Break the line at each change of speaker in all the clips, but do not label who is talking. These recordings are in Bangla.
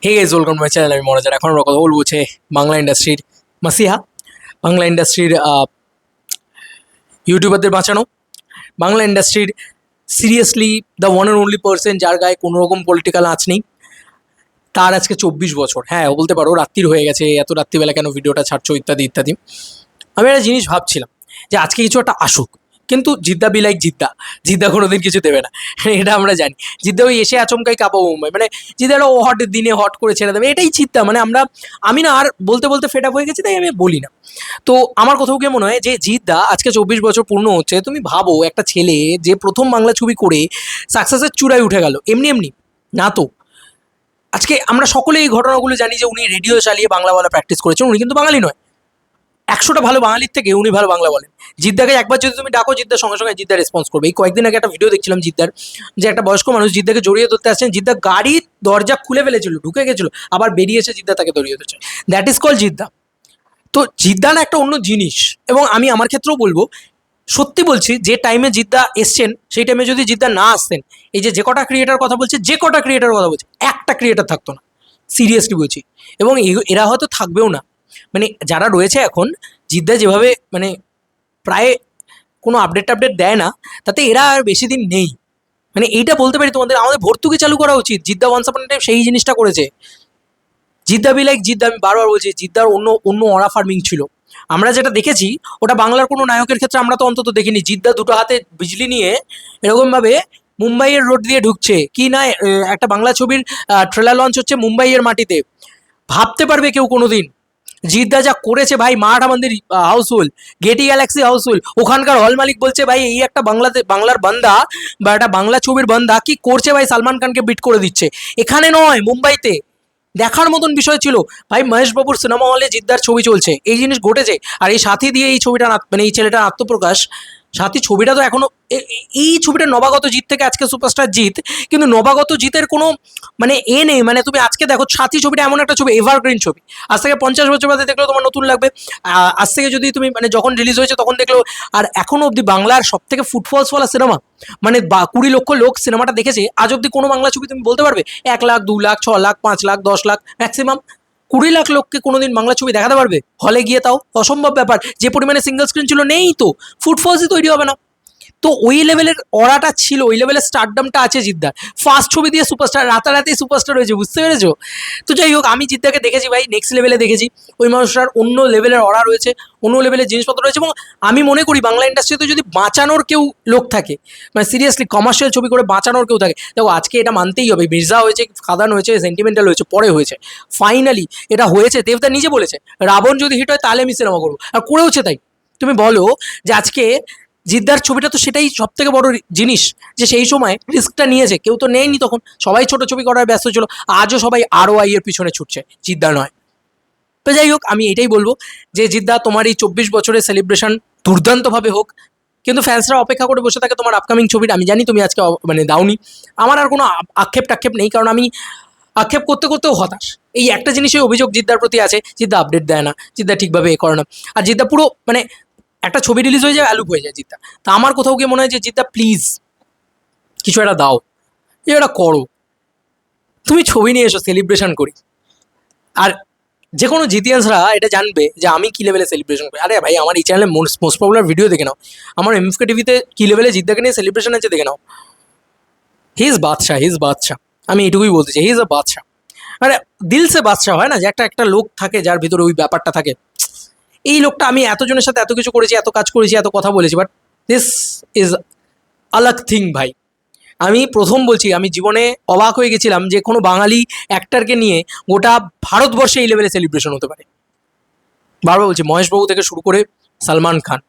Hey guys, welcome to my channel. আমি মনোজার। এখন আমরা কথা বলবো হচ্ছে বাংলা ইন্ডাস্ট্রির মাসিহা, বাংলা ইন্ডাস্ট্রির ইউটিউবারদের বাঁচানো, বাংলা ইন্ডাস্ট্রির seriously the one and only person যার গায়ে কোনো রকম পলিটিক্যাল আঁচ নেই। তার আজকে 24 বছর। হ্যাঁ, বলতে পারো রাত্রির হয়ে গেছে, এত রাত্রিবেলা কেন ভিডিওটা ছাড়ছো, ইত্যাদি ইত্যাদি। আমি একটা জিনিস ভাবছিলাম যে আজকে কিছু একটা আসুক, কিন্তু জিদ্দা বি লাইক জিদ্দা, জিদ্দা কোনোদিন কিছু দেবে না। এটা আমরা জানি। জিদ্দা ওই এসে আচমকাই কাঁপাবো মুম্বাই, মানে জিদ্দাটা হট দিনে হট করে ছেড়ে দেবে, এটাই চিন্তা। মানে আমি না আর বলতে বলতে ফেড আপ হয়ে গেছি, তাই আমি বলি না। তো আমার কোথাও গিয়ে মনে হয় যে জিদ্দা আজকে 24 বছর পূর্ণ হচ্ছে। তুমি ভাবো, একটা ছেলে যে প্রথম বাংলা ছবি করে সাকসেসের চূড়ায় উঠে গেল, এমনি এমনি না তো। আজকে আমরা সকলে এই ঘটনাগুলো জানি যে উনি রেডিও চালিয়ে বাংলা বলা প্র্যাকটিস করেছেন। উনি কিন্তু বাঙালি নয়। 100টা ভালো বাঙালির থেকে উনি ভালো বাংলা বলেন। জিদ্দাকে একবার যদি তুমি ডাকো, জিদ্দার সঙ্গে সঙ্গে জিদ্দা রেসপন্স করবে। এই কয়েকদিন আগে একটা ভিডিও দেখছিলাম জিদ্দার, যে একটা বয়স্ক মানুষ জিদ্দাকে জড়িয়ে ধরতে আসছেন, জিদ্দা গাড়ির দরজা খুলে ফেলেছিল, ঢুকে গেছিল, আবার বেরিয়ে এসে জিদ্দা তাকে জড়িয়ে ধরছে। That is call Jeddah. তো জিদ্দা না একটা অন্য জিনিস। এবং আমি আমার ক্ষেত্রেও বলবো, সত্যি বলছি, যে টাইমে জিদ্দা এসছেন সেই টাইমে যদি জিদ্দা না আসতেন, এই যে কটা ক্রিয়েটার কথা বলছে, যে কটা ক্রিয়েটার কথা বলছে, একটা ক্রিয়েটার থাকতো না। সিরিয়াসলি বলছি। এবং এরা হয়তো থাকবেও না। মানে যারা রয়েছে এখন, জিদ্দা যেভাবে মানে প্রায় কোনো আপডেট দেয় না, তাতে এরা আর বেশি দিন নেই। মানে এইটা বলতে পারি তোমাদের, আমাদের ভর্তুকি চালু করা উচিত। জিদ্দা ওয়ান্স আপন টাইম সেই জিনিসটা করেছে। জিদ্দা বি লাইক জিদ্দা, আমি বারবার বলছি, জিদ্দার অন্য অন্য অরা ফার্মিং ছিল। আমরা যেটা দেখেছি ওটা বাংলার কোনো নায়কের ক্ষেত্রে আমরা তো অন্তত দেখিনি। জিদ্দা দুটো হাতে বিজলি নিয়ে এরকমভাবে মুম্বাইয়ের রোড দিয়ে ঢুকছে কি না, একটা বাংলা ছবির ট্রেলার লঞ্চ হচ্ছে মুম্বাইয়ের মাটিতে। ভাবতে পারবে কেউ কোনোদিন? জিদ্দা যা করেছে ভাই, মারাঠা মন্দির হাউসফুল, গেটি গ্যালাক্সি হাউসফুল, ওখানকার হল মালিক বলছে ভাই এই একটা বাংলার বান্দা বা একটা বাংলা ছবির বান্দা কি করছে ভাই, সালমান খানকে বিট করে দিচ্ছে। এখানে নয়, মুম্বাইতে। দেখার মতন বিষয় ছিল ভাই। মহেশ বাবুর সিনেমা হলে জিদ্দার ছবি চলছে, এই জিনিস ঘটেছে। আর এই সাথী দিয়ে এই ছবিটা মানে এই ছেলেটার আত্মপ্রকাশ, সাথী ছবিটা তো এখনো এই ছবিটা নবাগত জিৎ থেকে আজকে সুপারস্টার জিৎ, কিন্তু নবাগত জিতের কোনো মানে নেই। মানে তুমি আজকে দেখো, সাথী ছবিটা এমন একটা ছবি, এভারগ্রিন ছবি। আজ থেকে 50 বছর বাদে দেখলেও তোমার নতুন লাগবে। আজ থেকে যদি তুমি মানে যখন রিলিজ হয়েছে তখন দেখলেও। আর এখনো অব্দি বাংলার সব থেকে ফুটফলসওয়ালা সিনেমা, মানে 20 লক্ষ লোক সিনেমাটা দেখেছে। আজ অব্দি কোনো বাংলা ছবি তুমি বলতে পারবে 1 লাখ, 2 লাখ, 6 লাখ, 5 লাখ, 10 লাখ, ম্যাক্সিমাম 20 লাখ লোককে কোনোদিন বাংলা ছবি দেখাতে পারবে হলে গিয়ে? তাও অসম্ভব ব্যাপার। যে পরিমাণে সিঙ্গেল স্ক্রিন ছিল, নেই তো, ফুটফলসই তৈরি হবে না। তো ওই লেভেলের অরাটা ছিল, ওই লেভেলের স্টারডামটা আছে জিদ্দার। ফার্স্ট ছবি দিয়ে সুপারস্টার, রাতারাতি সুপারস্টার হয়েছে, বুঝতে পেরেছো? তো যাই হোক, আমি জিদ্দাকে দেখেছি ভাই, নেক্সট লেভেলে দেখেছি। ওই মানুষটার অন্য লেভেলের অরা রয়েছে, অন্য লেভেলের জিনিসপত্র রয়েছে। এবং আমি মনে করি বাংলা ইন্ডাস্ট্রিতে যদি বাঁচানোর কেউ লোক থাকে, মানে সিরিয়াসলি কমার্শিয়াল ছবি করে বাঁচানোর কেউ থাকে, দেখো আজকে এটা মানতেই হবে, মির্জা হয়েছে, খাদান হয়েছে, সেন্টিমেন্টাল হয়েছে, পরে হয়েছে, ফাইনালি এটা হয়েছে। দেবদা নিজে বলেছে রাবণ যদি হিট হয় তাহলে আমি সিনেমা করবো, আর করেওছে তাই। তুমি বলো যে আজকে জিদ্দার ছবিটা তো সেটাই সব থেকে বড় জিনিস, যে সেই সময় রিস্কটা নিয়েছে, কেউ তো নেয়নি তখন, সবাই ছোট ছবি করার ব্যস্ত ছিল। আজও সবাই ROI এর পিছনে ছুটছে, জিদ্দা নয়। তো যাই হোক, আমি এটাই বলবো যে জিদ্দা, তোমার এই 24 বছরের সেলিব্রেশন দুর্দান্তভাবে হোক, কিন্তু ফ্যান্সরা অপেক্ষা করে বসে থাকে তোমার আপকামিং ছবিটা। আমি জানি তুমি আজকে মানে দাওনি, আমার আর কোনো আক্ষেপ নেই, কারণ আমি আক্ষেপ করতে করতেও হতাশ। এই একটা জিনিসই অভিযোগ জিদ্দার প্রতি আছে, জিদ্দা আপডেট দেয় না, জিদ্দা ঠিকভাবে করে না। আর জিদ্দা পুরো মানে একটা ছবি রিলিজ হয়ে যায়, অ্যালুপ হয়ে যায় জিদ্দা। তা আমার কোথাও গিয়ে মনে হয় যে জিদ্দা প্লিজ কিছু একটা দাও, এটা করো। তুমি ছবি নিয়ে এসো, সেলিব্রেশন করি। আর যে কোনো জিতিয়ান্সরা এটা জানবে যে আমি কী লেভেলে সেলিব্রেশন করি। আরে ভাই, আমার এই চ্যানেলে মোস্ট পপুলার ভিডিও দেখে নাও, আমার MFK টিভিতে কী লেভেলে জিদ্দাকে নিয়ে সেলিব্রেশন আছে দেখে নাও। হি ইজ বাদশাহ। আমি এটুকুই বলতে চাই, হি ইজ আ বাদশাহ। মানে দিল সে বাদশাহ হয় না, যে একটা লোক থাকে যার ভিতরে ওই ব্যাপারটা থাকে। এই লোকটা, আমি এতজনের সাথে এত কিছু করেছি, এত কাজ করেছি, এত কথা বলেছি, বাট দিস ইজ আলাগ থিং ভাই। আমি প্রথম বলছি, আমি জীবনে অবাক হয়ে গেছিলাম যে কোনো বাঙালি অ্যাক্টারকে নিয়ে গোটা ভারতবর্ষে এই লেভেলে সেলিব্রেশন হতে পারে। বারবার বলছি, মহেশবাবু থেকে শুরু করে সালমান খান,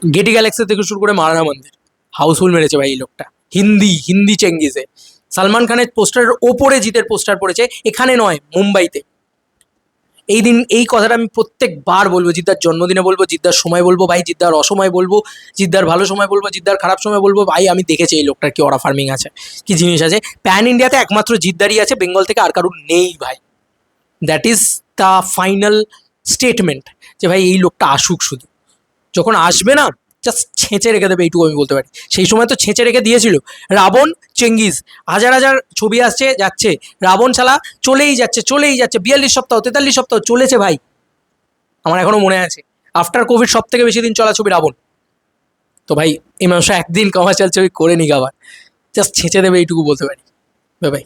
গেটি গ্যালাক্সি থেকে শুরু করে মারাঠা মন্দির, হাউসফুল মেরেছে ভাই এই লোকটা। হিন্দি চেঙ্গিসে সালমান খানের পোস্টারের ওপরে জিতের পোস্টার পড়েছে, এখানে নয়, মুম্বাইতে। এই কথাটা আমি প্রত্যেকবার বলবো, জিদ্দার জন্মদিনে বলবো, জিদ্দার সময় বলবো ভাই, জিদ্দার অসময় বলবো, জিদ্দার ভালো সময় বলবো, জিদ্দার খারাপ সময় বলবো। ভাই আমি দেখেছি এই লোকটার কি অরা ফার্মিং আছে, কি জিনিস আছে। প্যান ইন্ডিয়াতে একমাত্র জিদ্দারই আছে, বেঙ্গল থেকে আর কারুর নেই ভাই। That is the final statement, যে ভাই এই লোকটা আসুক শুধু। যখন আসবে না, জাস্ট ছেঁচে রেখে দেবে, এইটুকু আমি বলতে পারি। সেই সময় তো ছেঁচে রেখে দিয়েছিল। রাবণ, চেঙ্গিজ, হাজার হাজার ছবি আসছে যাচ্ছে, রাবণ শালা চলেই যাচ্ছে চলেই যাচ্ছে, 42 সপ্তাহ 43 সপ্তাহ চলেছে ভাই। আমার এখনো মনে আছে, আফটার কোভিড সব থেকে বেশি দিন চলা ছবি রাবণ। তো ভাই এই মানুষটা একদিন কমার্শিয়াল ছবি করে নিক আবার, জাস্ট ছেঁচে দেবে এইটুকু বলতে পারি। Bye bye.